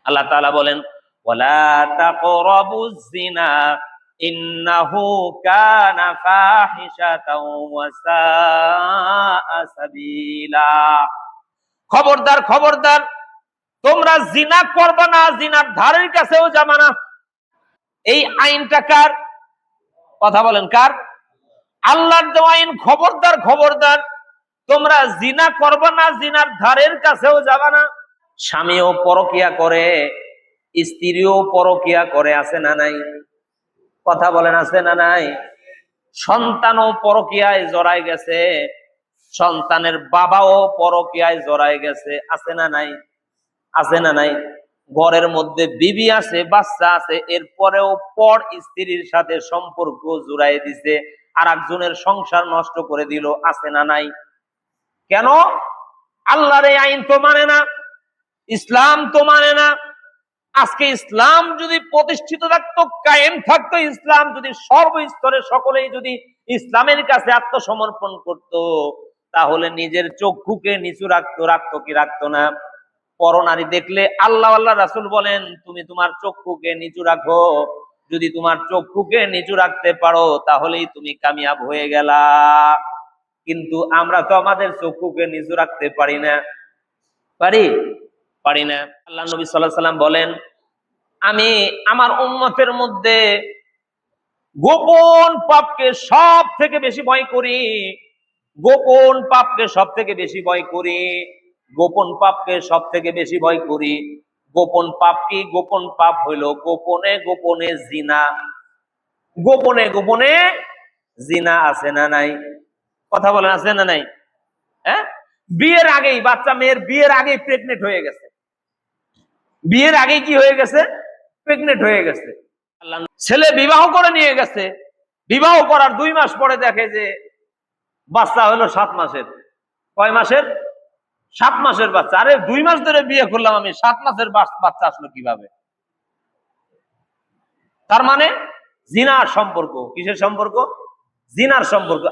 আল্লাহ তাআলা বলেন, ওয়ালা তাকরাবুজ জিনা ইন্নাহু কানা ফাহিশাতাও ওয়া সাআ সাবিলা। খবরদার, খবরদার, তোমরা জিনা করবে না, জিনার ধারের কাছেও যাবে না। এই আইনটা কার? কথা বলেন, কার? আল্লাহর দেওয়া আইন। খবরদার, খবরদার, তোমরা জিনা করবে না, জিনার ধারের কাছেও যাবে না। স্বামীও পরকিয়া করে, স্ত্রীও পরকিয়া করে, আছে না নাই? কথা বলেন, আছে না নাই? সন্তানও পরকিয়ায় জড়ায় গেছে, সন্তানের বাবাও পরকিয়ায় জড়ায় গেছে, আছে না নাই? আছে না নাই? ঘরের মধ্যে বিবি আছে, বাচ্চা আছে, এরপরেও পর স্ত্রীর সাথে সম্পর্ক জুড়াই দিছে, আর একজনের সংসার নষ্ট করে দিল, আছে না নাই? কেন? আল্লাহর এই আইন তো মানে না, ইসলাম তো মানে না। আজকে ইসলাম যদি প্রতিষ্ঠিত থাকতো, কায়েম থাকতো, ইসলাম যদি সর্বস্তরে সকলেই যদি ইসলামের কাছে আত্মসমর্পণ করত, তাহলে নিজের চক্ষুকে নিচু রাখতো, রাখতো কি রাখতো না? পরনারী দেখলে আল্লাহ আল্লাহ রাসূল বলেন, তুমি তোমার চক্ষুকে নিচু রাখো। যদি তোমার চক্ষুকে নিচু রাখতে পারো, তাহলেই তুমি কামিয়াব হয়ে গেলা। কিন্তু আমরা তো আমাদের চক্ষুকে নিচু রাখতে পারি না। পারি? পারি না। আল্লাহ নবী সাল্লাল্লাহু আলাইহি ওয়াসাল্লাম বলেন, আমি আমার উম্মতের মধ্যে গোপন পাপকে সব থেকে বেশি ভয় করি। গোপন পাপকে সব থেকে বেশি ভয় করি। গোপন পাপকে সব থেকে বেশি ভয় করি। গোপন পাপ কি? গোপন পাপ হইল গোপনে গোপনে জিনা। গোপনে গোপনে জিনা, আছে না নাই? কথা বলেন, আছে না নাই? হ্যাঁ, বিয়ের আগেই, বাচ্চা মেয়ের বিয়ের আগেই প্রেগনেন্ট হয়ে গেছে। বিয়ের আগে কি হয়ে গেছে? প্রেগনেন্ট হয়ে গেছে। ছেলে বিবাহ করে নিয়ে গেছে, বিবাহ করার 2 মাস পরে দেখে যে বাচ্চা হলো 7 মাসের। কয় মাসের? 7 মাসের বাচ্চা। আরে 2 মাস ধরে বিয়ে করলাম আমি, 7 মাসের বাচ্চা আসলো কিভাবে? তার মানে জিনার সম্পর্ক। কিসের সম্পর্ক? জিনার সম্পর্ক।